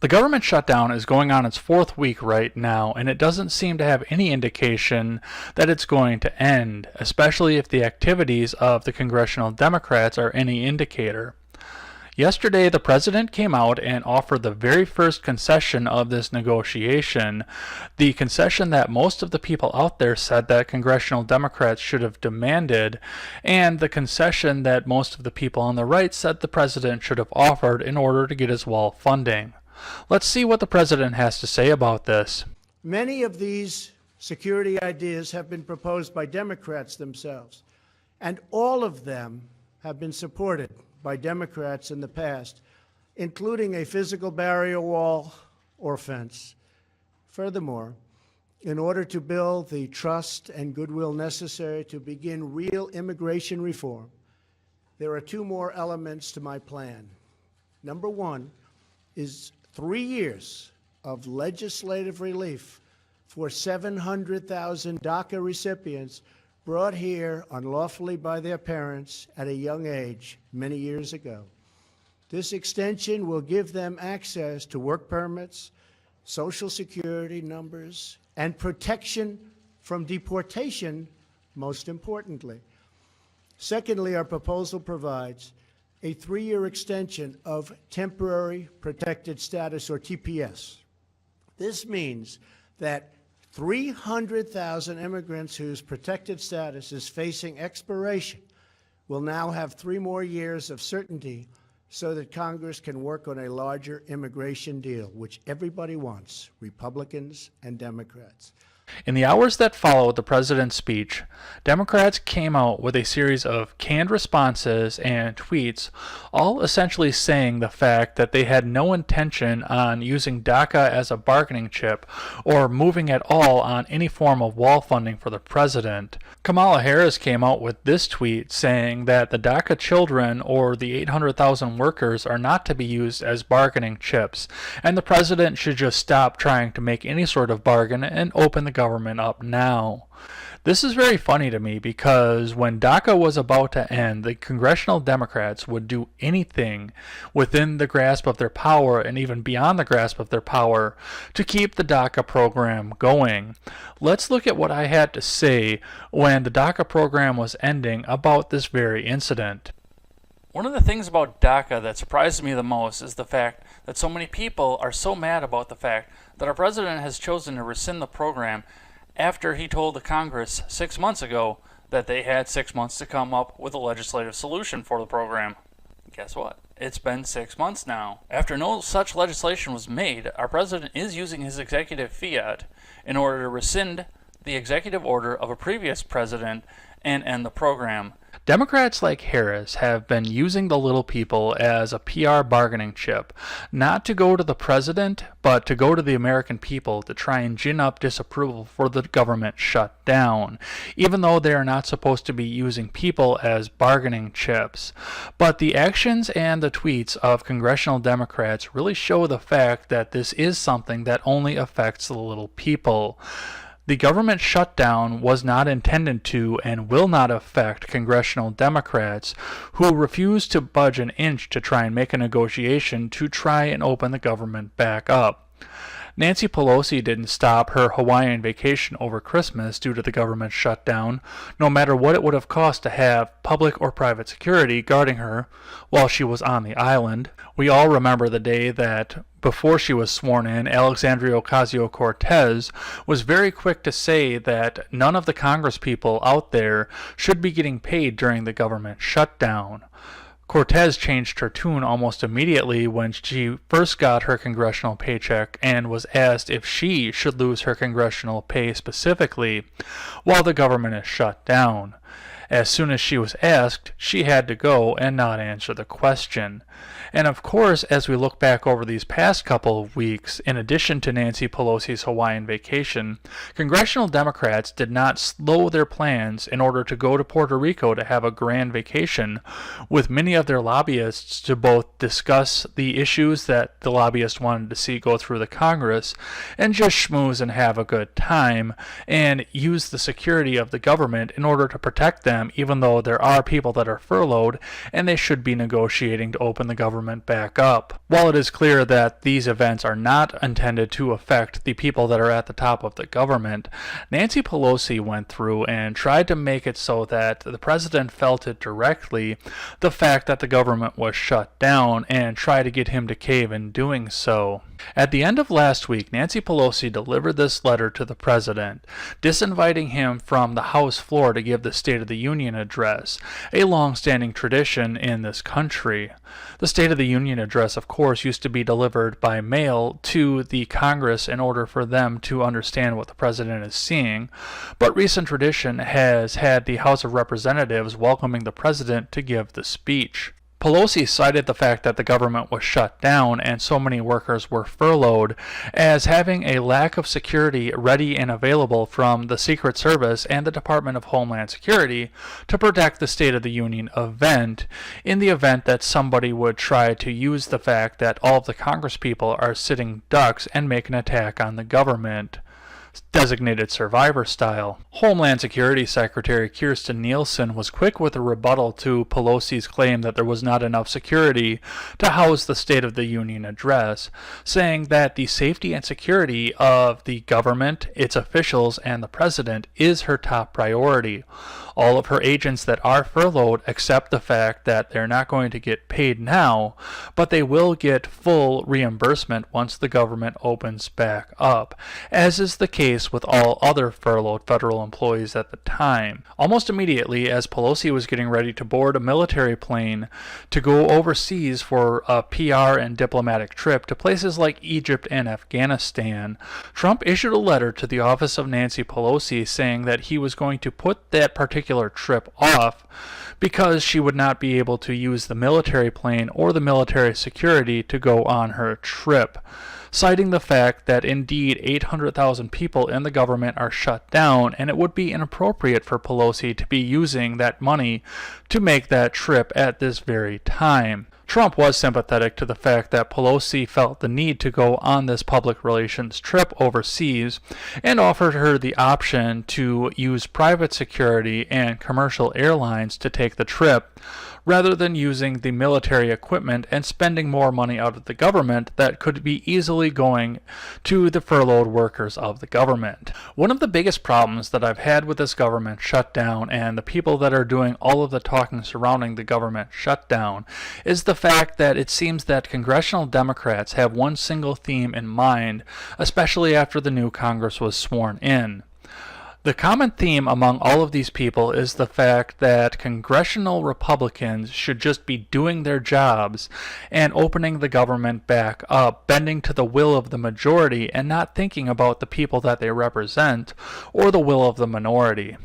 The government shutdown is going on its fourth week right now, and it doesn't seem to have any indication that it's going to end, especially if the activities of the congressional Democrats are any indicator. Yesterday, the president came out and offered the very first concession of this negotiation, the concession that most of the people out there said that congressional Democrats should have demanded, and the concession that most of the people on the right said the president should have offered in order to get his wall funding. Let's see what the president has to say about this. Many of these security ideas have been proposed by Democrats themselves, and all of them have been supported by Democrats in the past, including a physical barrier wall or fence. Furthermore, in order to build the trust and goodwill necessary to begin real immigration reform, there are two more elements to my plan. Number one is 3 years of legislative relief for 700,000 DACA recipients brought here unlawfully by their parents at a young age many years ago. This extension will give them access to work permits, Social Security numbers, and protection from deportation, most importantly. Secondly, our proposal provides a 3-year extension of temporary protected status, or TPS. This means that 300,000 immigrants whose protected status is facing expiration will now have 3 more years of certainty so that Congress can work on a larger immigration deal, which everybody wants, Republicans and Democrats. In the hours that followed the president's speech, Democrats came out with a series of canned responses and tweets, all essentially saying the fact that they had no intention on using DACA as a bargaining chip or moving at all on any form of wall funding for the president. Kamala Harris came out with this tweet saying that the DACA children or the 800,000 workers are not to be used as bargaining chips, and the president should just stop trying to make any sort of bargain and open the government up now. This is very funny to me because when DACA was about to end, the congressional Democrats would do anything within the grasp of their power and even beyond the grasp of their power to keep the DACA program going. Let's look at what I had to say when the DACA program was ending about this very incident. One of the things about DACA that surprises me the most is the fact that so many people are so mad about the fact that our president has chosen to rescind the program after he told the Congress 6 months ago that they had 6 months to come up with a legislative solution for the program. Guess what? It's been 6 months now. After no such legislation was made, our president is using his executive fiat in order to rescind the executive order of a previous president and end the program. Democrats like Harris have been using the little people as a PR bargaining chip, not to go to the president, but to go to the American people to try and gin up disapproval for the government shutdown, even though they are not supposed to be using people as bargaining chips. But the actions and the tweets of congressional Democrats really show the fact that this is something that only affects the little people. The government shutdown was not intended to and will not affect congressional Democrats who refuse to budge an inch to try and make a negotiation to try and open the government back up. Nancy Pelosi didn't stop her Hawaiian vacation over Christmas due to the government shutdown, no matter what it would have cost to have public or private security guarding her while she was on the island. We all remember the day that, before she was sworn in, Alexandria Ocasio-Cortez was very quick to say that none of the Congresspeople out there should be getting paid during the government shutdown. Cortez changed her tune almost immediately when she first got her congressional paycheck and was asked if she should lose her congressional pay specifically while the government is shut down. As soon as she was asked, she had to go and not answer the question. And of course, as we look back over these past couple of weeks, in addition to Nancy Pelosi's Hawaiian vacation, congressional Democrats did not slow their plans in order to go to Puerto Rico to have a grand vacation with many of their lobbyists to both discuss the issues that the lobbyists wanted to see go through the Congress and just schmooze and have a good time and use the security of the government in order to protect them them, even though there are people that are furloughed and they should be negotiating to open the government back up. While it is clear that these events are not intended to affect the people that are at the top of the government, Nancy Pelosi went through and tried to make it so that the president felt it directly, the fact that the government was shut down, and try to get him to cave in doing so. At the end of last week, Nancy Pelosi delivered this letter to the president, disinviting him from the House floor to give the State of the Union address, a long-standing tradition in this country. The State of the Union address, of course, used to be delivered by mail to the Congress in order for them to understand what the president is seeing, but recent tradition has had the House of Representatives welcoming the president to give the speech. Pelosi cited the fact that the government was shut down and so many workers were furloughed as having a lack of security ready and available from the Secret Service and the Department of Homeland Security to protect the State of the Union event in the event that somebody would try to use the fact that all of the Congresspeople are sitting ducks and make an attack on the government. Designated survivor style. Homeland Security Secretary Kirstjen Nielsen was quick with a rebuttal to Pelosi's claim that there was not enough security to house the State of the Union address, saying that the safety and security of the government, its officials, and the president is her top priority. All of her agents that are furloughed accept the fact that they're not going to get paid now, but they will get full reimbursement once the government opens back up, as is the case with all other furloughed federal employees at the time. Almost immediately, as Pelosi was getting ready to board a military plane to go overseas for a PR and diplomatic trip to places like Egypt and Afghanistan, Trump issued a letter to the office of Nancy Pelosi saying that he was going to put that particular trip off because she would not be able to use the military plane or the military security to go on her trip, citing the fact that indeed 800,000 people in the government are shut down and it would be inappropriate for Pelosi to be using that money to make that trip at this very time. Trump was sympathetic to the fact that Pelosi felt the need to go on this public relations trip overseas and offered her the option to use private security and commercial airlines to take the trip, rather than using the military equipment and spending more money out of the government that could be easily going to the furloughed workers of the government. One of the biggest problems that I've had with this government shutdown and the people that are doing all of the talking surrounding the government shutdown is the fact that it seems that congressional Democrats have one single theme in mind, especially after the new Congress was sworn in. The common theme among all of these people is the fact that congressional Republicans should just be doing their jobs and opening the government back up, bending to the will of the majority and not thinking about the people that they represent or the will of the minority.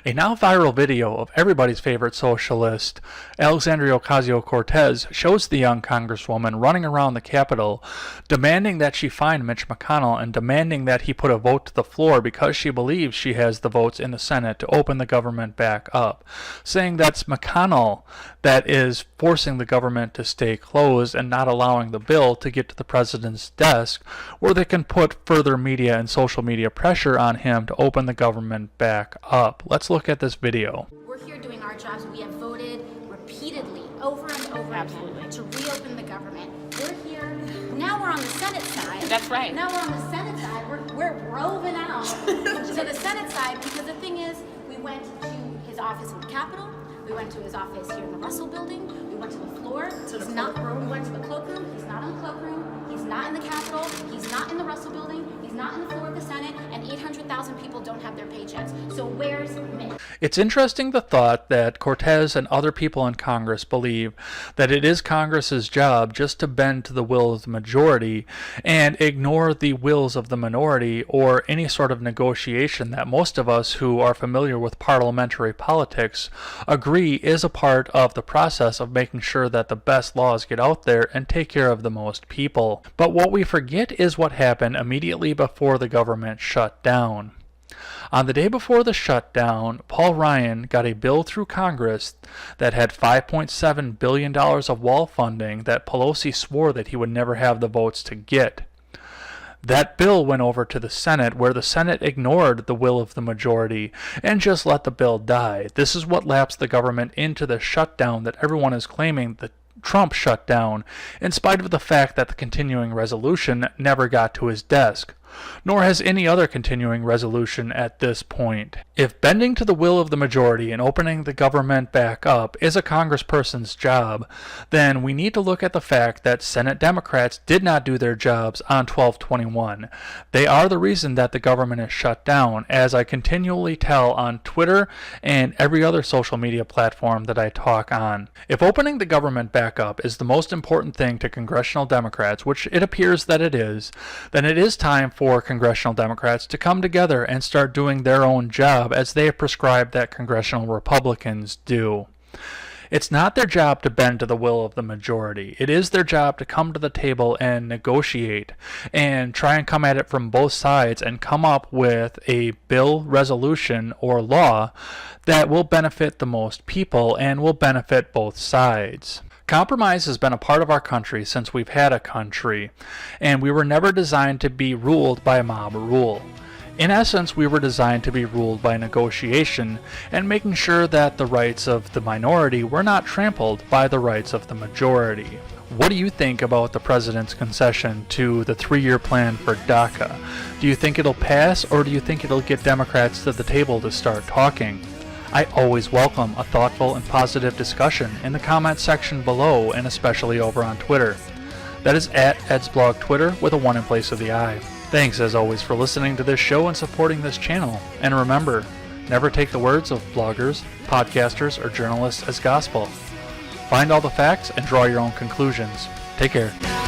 A now viral video of everybody's favorite socialist, Alexandria Ocasio-Cortez, shows the young congresswoman running around the Capitol, demanding that she find Mitch McConnell and demanding that he put a vote to the floor because she believes she has the votes in the Senate to open the government back up, saying that's McConnell that is forcing the government to stay closed and not allowing the bill to get to the president's desk, where they can put further media and social media pressure on him to open the government back up. Let's look at this video. We're here doing our jobs. We have voted repeatedly, over and over again, to reopen the government. We're here. Now we're on the Senate side. That's right. Now we're on the Senate side. We're roving out to the Senate side because the thing is, we went to his office in the Capitol. We went to his office here in the Russell Building. We went to the floor. We went to the cloakroom. He's not in the cloakroom. He's not in the Capitol. He's not in the Russell Building. He's not in the floor of the Senate. And 800,000 people don't have their paychecks. So where's Mitch? It's interesting the thought that Cortez and other people in Congress believe that it is Congress's job just to bend to the will of the majority and ignore the wills of the minority or any sort of negotiation that most of us who are familiar with parliamentary politics agree is a part of the process of making sure that the best laws get out there and take care of the most people. But what we forget is what happened immediately before the government shut down. On the day before the shutdown, Paul Ryan got a bill through Congress that had $5.7 billion of wall funding that Pelosi swore that he would never have the votes to get. That bill went over to the Senate, where the Senate ignored the will of the majority and just let the bill die. This is what lapsed the government into the shutdown that everyone is claiming the Trump shut down, in spite of the fact that the continuing resolution never got to his desk, nor has any other continuing resolution at this point. If bending to the will of the majority and opening the government back up is a congressperson's job, then we need to look at the fact that Senate Democrats did not do their jobs on 12/21. They are the reason that the government is shut down, as I continually tell on Twitter and every other social media platform that I talk on. If opening the government back up is the most important thing to congressional Democrats, which it appears that it is, then it is time for congressional Democrats to come together and start doing their own job as they have prescribed that congressional Republicans do. It's not their job to bend to the will of the majority. It is their job to come to the table and negotiate and try and come at it from both sides and come up with a bill, resolution, or law that will benefit the most people and will benefit both sides. Compromise has been a part of our country since we've had a country, and we were never designed to be ruled by mob rule. In essence, we were designed to be ruled by negotiation and making sure that the rights of the minority were not trampled by the rights of the majority. What do you think about the president's concession to the 3-year plan for DACA? Do you think it'll pass, or do you think it'll get Democrats to the table to start talking? I always welcome a thoughtful and positive discussion in the comments section below, and especially over on Twitter. That is at EdsBlog Twitter with a 1 in place of the I. Thanks as always for listening to this show and supporting this channel. And remember, never take the words of bloggers, podcasters, or journalists as gospel. Find all the facts and draw your own conclusions. Take care.